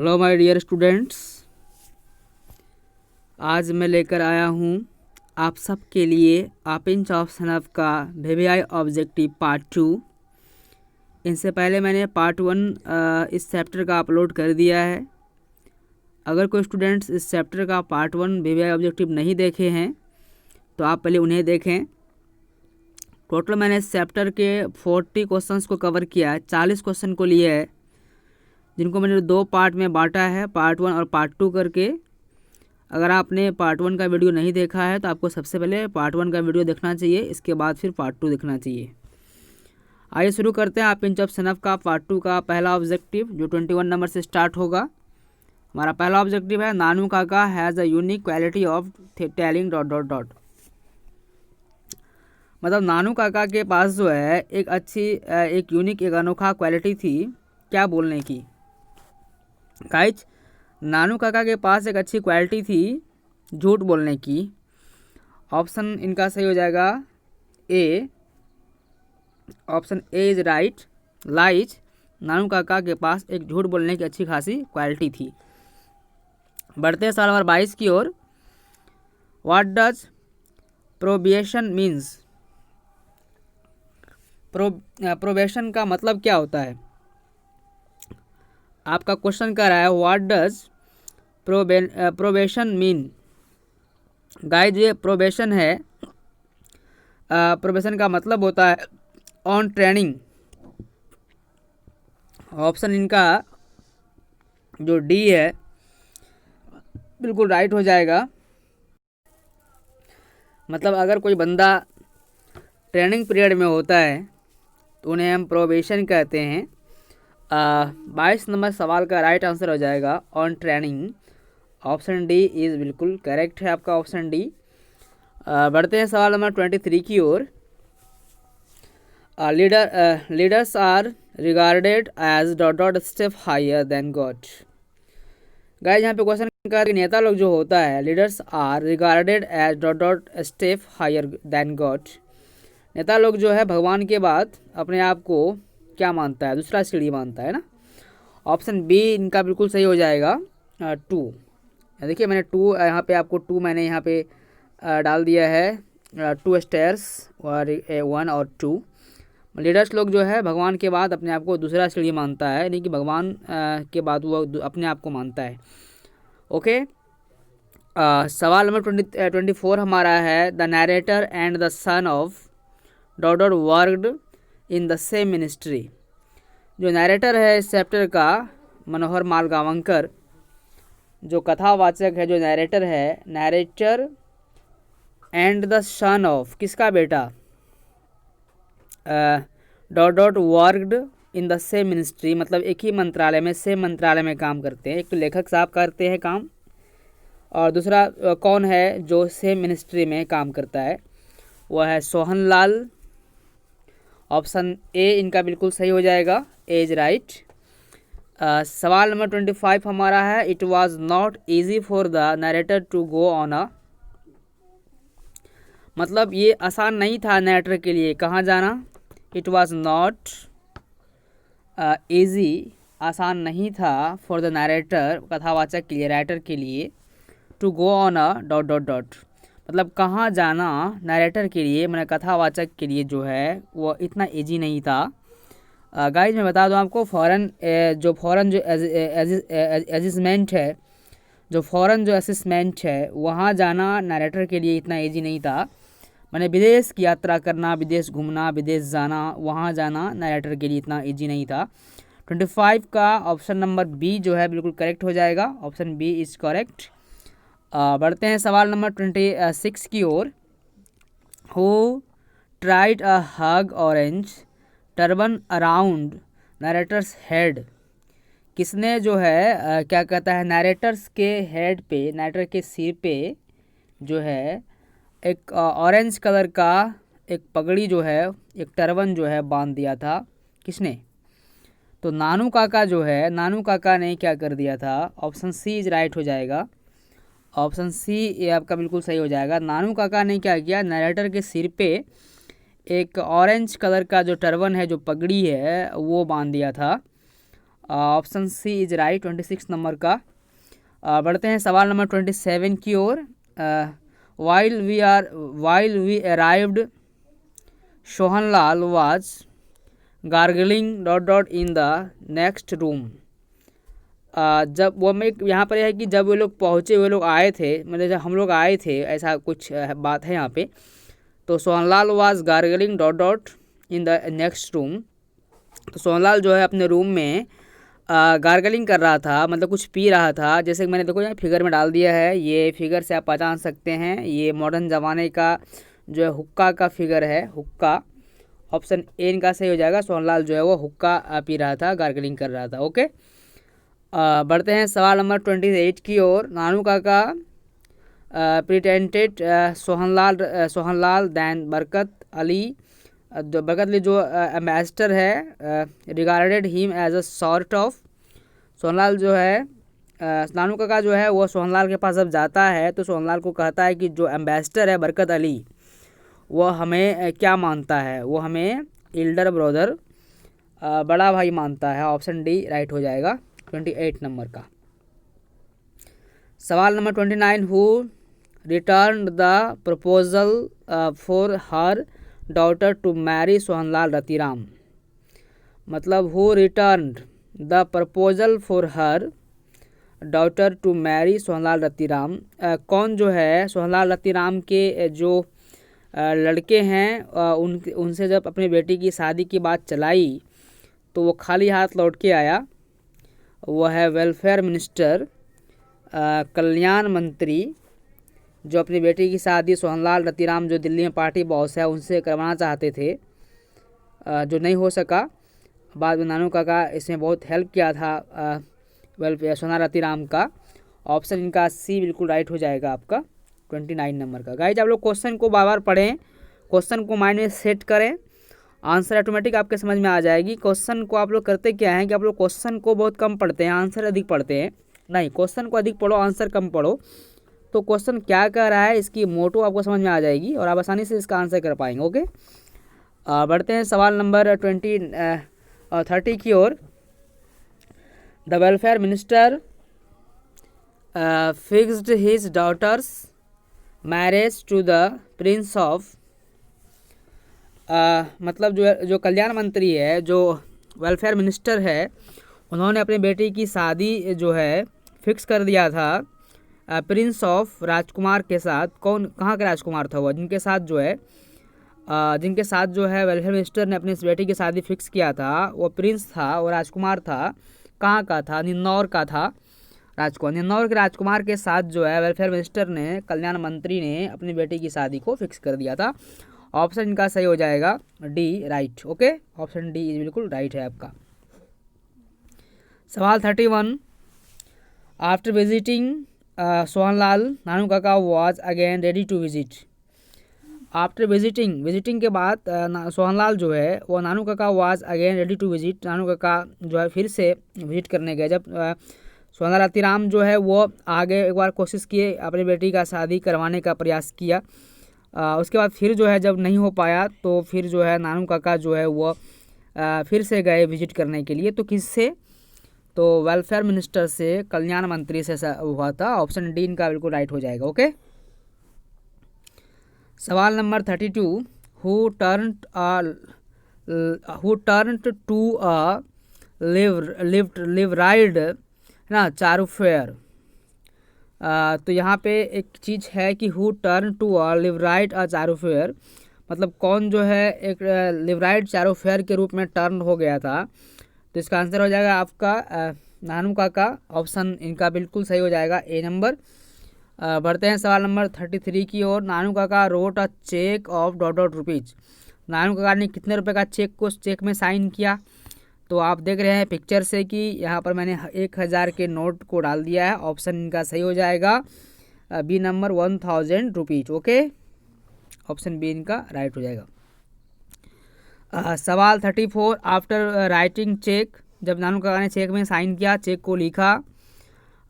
Hello my dear students, आज मैं लेकर आया हूँ आप सब के लिए अपिंच ऑफ सनफ का वीवीआई ऑब्जेक्टिव पार्ट 2। इनसे पहले मैंने पार्ट 1 इस चैप्टर का अपलोड कर दिया है। अगर कोई स्टूडेंट्स इस चैप्टर का पार्ट 1 वीवीआई ऑब्जेक्टिव नहीं देखे हैं तो आप पहले उन्हें देखें। टोटल मैंने इस चैप्टर के 40 क्वेश्चंस को कवर किया है, 40 क्वेश्चन को लिया है, जिनको मैंने 2 पार्ट में बांटा है, पार्ट 1 और पार्ट 2 करके। अगर आपने पार्ट 1 का वीडियो नहीं देखा है तो आपको सबसे पहले पार्ट 1 का वीडियो देखना चाहिए, इसके बाद फिर पार्ट 2 देखना चाहिए। आइए शुरू करते हैं अपिंच ऑफ सनफ का पार्ट 2 का पहला ऑब्जेक्टिव, जो 21 नंबर से स्टार्ट होगा। हमारा पहला ऑब्जेक्टिव है नानू काका has a unique quality of telling dot dot dot. मतलब नानू काका के पास जो है एक यूनिक, एक अनोखा क्वालिटी थी, क्या बोलने की। गाइज, नानू काका के पास एक अच्छी क्वालिटी थी झूठ बोलने की। ऑप्शन इनका सही हो जाएगा A. Option A is right. Lies, Nanu Kaka के पास एक झूठ बोलने की अच्छी खासी क्वालिटी थी। बढ़ते हैं सवाल नंबर 22 की ओर। What does probation means. Probation का मतलब क्या होता है? आपका क्वेश्चन कह रहा है what does probation mean. Guys, ये प्रोबेशन है, प्रोबेशन का मतलब होता है ऑन ट्रेनिंग। ऑप्शन इनका जो डी है बिल्कुल राइट हो जाएगा। मतलब अगर कोई बंदा ट्रेनिंग पीरियड में होता है तो उन्हें हम प्रोबेशन कहते हैं। 22 नंबर सवाल का राइट आंसर हो जाएगा on training. Option D is बिल्कुल करेक्ट है आपका, ऑप्शन डी। बढ़ते हैं सवाल नंबर 23 की ओर। Leaders are regarded as dot dot step higher than God. Guys, यहाँ पे क्वेश्चन का नेता लोग जो होता है, leaders are regarded as dot dot step higher than God. नेता लोग जो है भगवान के बाद अपने आप को क्या मानता है? दूसरा सीढ़ी मानता है ना। ऑप्शन बी इनका बिल्कुल सही हो जाएगा 2। देखिए मैंने 2 यहाँ पे आपको 2 मैंने यहाँ पे डाल दिया है। 2 स्टेयर्स और 1 और 2। लीडर्स लोग जो है भगवान के बाद अपने आप को दूसरा सीढ़ी मानता है, यानी कि भगवान के बाद वो अपने आप को मानता है। ओके। सवाल नंबर 24 हमारा है the narrator and the son of dot dot worked in the same ministry. जो नरेटर है इस चैप्टर का, मनोहर माल गावंकर, जो कथावाचक है, जो नरेटर है, narrator and the son of, किसका बेटा? Dot dot worked in the same ministry, मतलब एक ही मंत्रालय में, सेम मंत्रालय में काम करते हैं। एक तो लेखक साहब करते हैं काम, और दूसरा कौन है जो सेम मिनिस्ट्री में काम करता है? वह है सोहन लाल। ऑप्शन ए इनका बिल्कुल सही हो जाएगा, ए इज राइट। सवाल नंबर 25 हमारा है it was not easy for the narrator to go on a. मतलब ये आसान नहीं था नरेटर के लिए कहाँ जाना। इट वॉज नॉट ईजी, आसान नहीं था, फॉर द नरेटर, कथावाचक के लिए, राइटर के लिए, to go on a dot dot dot, मतलब कहाँ जाना नरेटर के लिए, मैंने कथावाचक के लिए जो है वो इतना इजी नहीं था। गाइज, मैं बता दूं आपको, फॉरेन जो एजिसमेंट है, जो फॉरेन जो असेसमेंट है, वहाँ जाना नरेटर के लिए इतना इजी नहीं था। मैंने विदेश की यात्रा करना, विदेश घूमना, विदेश जाना, वहाँ जाना नरेटर के लिए इतना इजी नहीं था। 25 का ऑप्शन नंबर बी जो है बिल्कुल करेक्ट हो जाएगा, ऑप्शन बी इज़ करेक्ट। बढ़ते हैं सवाल नंबर 26 की ओर। Who tried a hug orange turban around narrator's head. किसने जो है क्या कहता है, नरेटर्स के हेड पे, नरेटर के सिर पे जो है एक ऑरेंज कलर का एक पगड़ी जो है, एक टर्बन जो है बांध दिया था। किसने? तो नानू काका जो है, नानू काका ने क्या कर दिया था? ऑप्शन सी इज राइट हो जाएगा, ऑप्शन सी ये आपका बिल्कुल सही हो जाएगा। नानू काका ने क्या किया, नरेटर के सिर पे एक ऑरेंज कलर का जो टर्बन है, जो पगड़ी है, वो बांध दिया था। Option C is right 26 number का। बढ़ते हैं सवाल नंबर 27 की ओर। While we arrived Sohanlal was gargling dot dot in the next room. जब वो में यहाँ पर यह है कि जब वो लोग पहुँचे, वो लोग आए थे, मतलब जब हम लोग आए थे, ऐसा कुछ बात है यहाँ पे। तो Sohanlal was gargling dot dot in the next room. तो सोहनलाल जो है अपने रूम में गार्गलिंग कर रहा था, मतलब कुछ पी रहा था। जैसे कि मैंने देखो यहाँ फिगर में डाल दिया है, ये फिगर से आप पहचान सकते हैं, ये मॉडर्न ज़माने का जो है हुक्का का फिगर है, हुक्का। ऑप्शन ए इनका सही हो जाएगा। सोहनलाल जो है वो हुक्का पी रहा था, गार्गलिंग कर रहा था। ओके, बढ़ते हैं सवाल नंबर 28 की ओर। नानू काका प्रिटेंटेड सोहनलाल दैन बरकत अली जो एम्बेसडर है regarded him as a sort of. Sohanlal जो है नानू काका जो है वो सोहनलाल के पास जब जाता है तो सोहनलाल को कहता है कि जो एम्बेसडर है बरकत अली वो हमें क्या मानता है, वो हमें एल्डर ब्रदर बड़ा भाई मानता है। ऑप्शन डी राइट हो जाएगा 28 नंबर का। सवाल number 29, who return the proposal for her daughter to marry Sohanlal Ratiram. मतलब who return the proposal for her daughter to marry Sohanlal Ratiram. कौन जो है सोहनलाल रतिराम के जो लड़के हैं उनसे जब अपनी बेटी की शादी की बात चलाई तो वो खाली हाथ लौट के आया। वो है वेलफेयर मिनिस्टर, कल्याण मंत्री, जो अपनी बेटी की शादी सोहनलाल रतिराम जो दिल्ली में पार्टी बॉस है उनसे करवाना चाहते थे, जो नहीं हो सका। बाद में नानू काका इसमें बहुत हेल्प किया था वेलफेयर सोहनलाल रतिराम का। ऑप्शन इनका सी बिल्कुल राइट हो जाएगा आपका 29 नंबर का। गाइज आप लोग क्वेश्चन को बार बार पढ़ें, क्वेश्चन को माइंड में सेट करें, आंसर ऑटोमेटिक आपके समझ में आ जाएगी। क्वेश्चन को आप लोग करते क्या है कि आप लोग क्वेश्चन को बहुत कम पढ़ते हैं, आंसर अधिक पढ़ते हैं। नहीं, क्वेश्चन को अधिक पढ़ो, आंसर कम पढ़ो, तो क्वेश्चन क्या कह रहा है इसकी मोटो आपको समझ में आ जाएगी और आप आसानी से इसका आंसर कर पाएंगे। ओके, बढ़ते हैं सवाल नंबर 30 की ओर। The welfare minister fixed his daughter's marriage to the prince of. मतलब जो कल्याण मंत्री है, जो वेलफेयर मिनिस्टर है, उन्होंने अपनी बेटी की शादी जो है फिक्स कर दिया था प्रिंस ऑफ राजकुमार के साथ। कौन, कहाँ का राजकुमार था वो, जिनके साथ जो है वेलफेयर मिनिस्टर ने अपनी बेटी की शादी फिक्स किया था, वो प्रिंस था, वो राजकुमार था। कहाँ का था, निन्नौर का था राजकुमार। निन्नौर के राजकुमार के साथ जो है वेलफेयर मिनिस्टर ने, कल्याण मंत्री ने अपनी बेटी की शादी को फिक्स कर दिया था। ऑप्शन इनका सही हो जाएगा D right. Okay, option D बिल्कुल राइट है आपका। सवाल 31, after visiting Sohanlal Nanu Kaka was again ready to visit. After visiting के बाद सोहनलाल जो है वो Nanu Kaka was again ready to visit. Nanu Kaka जो है फिर से विजिट करने गए। जब सोहनलाल रतिराम जो है वो आगे एक बार कोशिश किए, अपनी बेटी का शादी करवाने का प्रयास किया। उसके बाद फिर जो है जब नहीं हो पाया तो फिर जो है नानू काका जो है वो फिर से गए विजिट करने के लिए। तो किससे, तो वेलफेयर मिनिस्टर से, कल्याण मंत्री से हुआ था। ऑप्शन डी इनका बिल्कुल राइट हो जाएगा। ओके, सवाल नंबर 32, who turn to a live ride ना चारू फेयर। तो यहाँ पे एक चीज़ है कि who turn to a live right a चारू फेयर, मतलब कौन जो है एक लिव राइट चारू फेयर के रूप में टर्न हो गया था। तो इसका आंसर हो जाएगा आपका नानू काका। ऑप्शन इनका बिल्कुल सही हो जाएगा ए नंबर। बढ़ते हैं सवाल नंबर 33 की ओर। Nanu Kaka wrote a cheque of dot dot rupees. Nanu Kaka ने कितने रुपए का चेक में साइन किया। तो आप देख रहे हैं पिक्चर से कि यहाँ पर मैंने 1000 के नोट को डाल दिया है। ऑप्शन इनका सही हो जाएगा B number 1000 rupees. Okay, option B इनका राइट हो जाएगा। सवाल 34, आफ्टर राइटिंग चेक, जब नानू काका ने चेक में साइन किया, चेक को लिखा,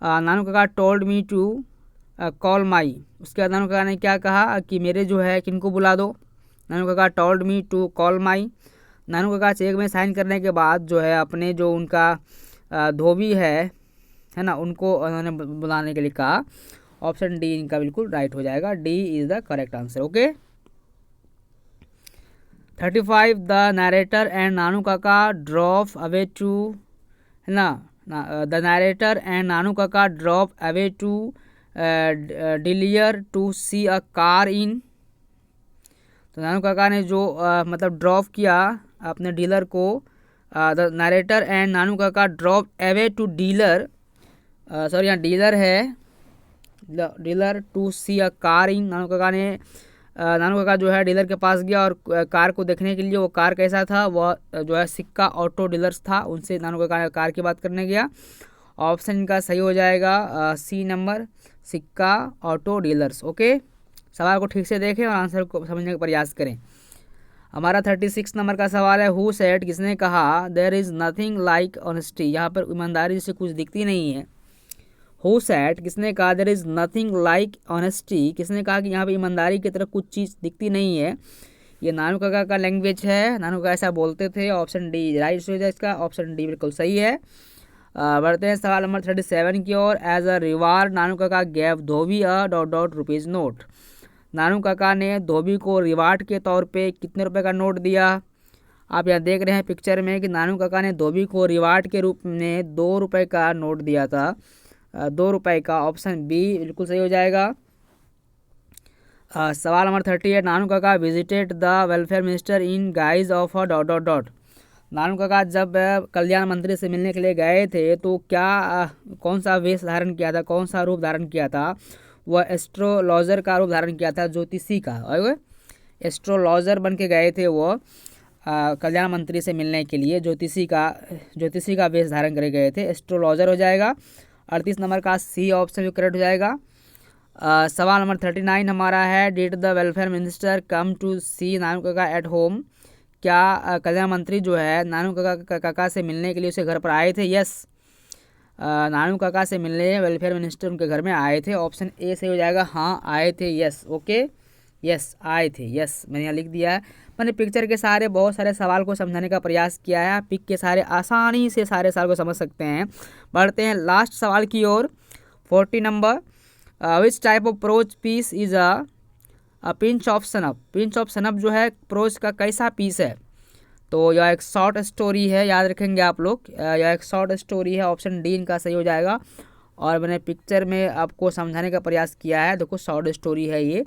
Nanu Kaka told me to call my. उसके बाद नानू काका ने क्या कहा कि मेरे जो है किनको बुला दो। Nanu Kaka told me to call my. Nanu Kaka cheque में साइन करने के बाद जो है अपने जो उनका धोबी है ना, उनको उन्होंने बुलाने के लिए कहा। ऑप्शन डी इनका बिल्कुल राइट हो जाएगा, D is the correct answer. Okay. 35 the narrator and Nanu Kaka drop away to, है ना, the narrator and Nanu Kaka drop away to dealer to see a car in. तो नानू काका ने जो मतलब ड्रॉप किया अपने डीलर को, the narrator and Nanu Kaka drop away to dealer, sorry यहाँ डीलर है, dealer to see a car in. Nanu Kaka जो है डीलर के पास गया और कार को देखने के लिए, वो कार कैसा था, वह जो है सिक्का ऑटो डीलर्स था, उनसे नानू काका ने कार की बात करने गया। ऑप्शन इनका सही हो जाएगा सी नंबर, सिक्का ऑटो डीलर्स। ओके। सवाल को ठीक से देखें और आंसर को समझने का प्रयास करें। हमारा 36 नंबर का सवाल है, हु सेड, किसने कहा, there is nothing like honesty, यहाँ पर ईमानदारी से कुछ दिखती नहीं है। हु सेड, किसने कहा, there is nothing like honesty, किसने कहा कि यहाँ पे ईमानदारी की तरफ कुछ चीज़ दिखती नहीं है। ये नानू काका का लैंग्वेज है, नानू काका ऐसा बोलते थे। ऑप्शन डी राइट हो जाए इसका, ऑप्शन डी बिल्कुल सही है। बढ़ते हैं सवाल नंबर 37 की ओर। As a reward Nanu Kaka gave dhobi a dot dot rupees note. Nanu Kaka ने धोबी को रिवार्ड के तौर पे कितने रुपए का नोट दिया। आप यहाँ देख रहे हैं पिक्चर में कि नानू काका ने धोबी को रिवार्ड के रूप में 2 रुपए का नोट दिया था, 2 रुपए का। ऑप्शन बी बिल्कुल सही हो जाएगा। सवाल नंबर 30 है, Nanu Kaka visited the welfare minister in guise of a dot dot dot. Nanu Kaka जब कल्याण मंत्री से मिलने के लिए गए थे तो क्या कौन सा वेश धारण किया था, कौन सा रूप धारण किया था, वह एस्ट्रोलॉजर का रूप धारण किया था, ज्योतिषी का। और एस्ट्रोलॉजर बन के गए थे वो कल्याण मंत्री से मिलने के लिए, ज्योतिषी का वेश धारण करे गए थे, एस्ट्रोलॉजर हो जाएगा। 38 नंबर का सी ऑप्शन भी करेक्ट हो जाएगा। सवाल नंबर 39 हमारा है, did the welfare minister come to see Nanu Kaka at home. क्या कल्याण मंत्री जो है नानू काका से मिलने के लिए उसके घर पर आए थे। यस, नानू काका से मिलने वेलफेयर मिनिस्टर उनके घर में आए थे। ऑप्शन ए से हो जाएगा, हाँ आए थे। यस, ओके, यस आए थे। यस, मैंने यहाँ लिख दिया है। मैंने पिक्चर के सहारे बहुत सारे सवाल को समझाने का प्रयास किया है। आप पिक के सहारे आसानी से सारे सवाल को समझ सकते हैं। बढ़ते हैं लास्ट सवाल की ओर। 40 नंबर, which type of prose piece is a pinch of snuff. Pinch of snuff जो है प्रोज का कैसा पीस है। तो यह एक शॉर्ट स्टोरी है, याद रखेंगे आप लोग, यह एक शॉर्ट स्टोरी है। ऑप्शन डी इनका सही हो जाएगा। और मैंने पिक्चर में आपको समझाने का प्रयास किया है। देखो शॉर्ट स्टोरी है ये,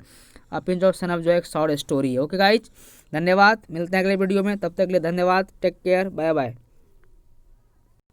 पिंच ऑफ सनप जो है एक शॉर्ट स्टोरी है। ओके गाइज, धन्यवाद, मिलते हैं अगले वीडियो में, तब तक के लिए धन्यवाद, टेक केयर, बाय बाय।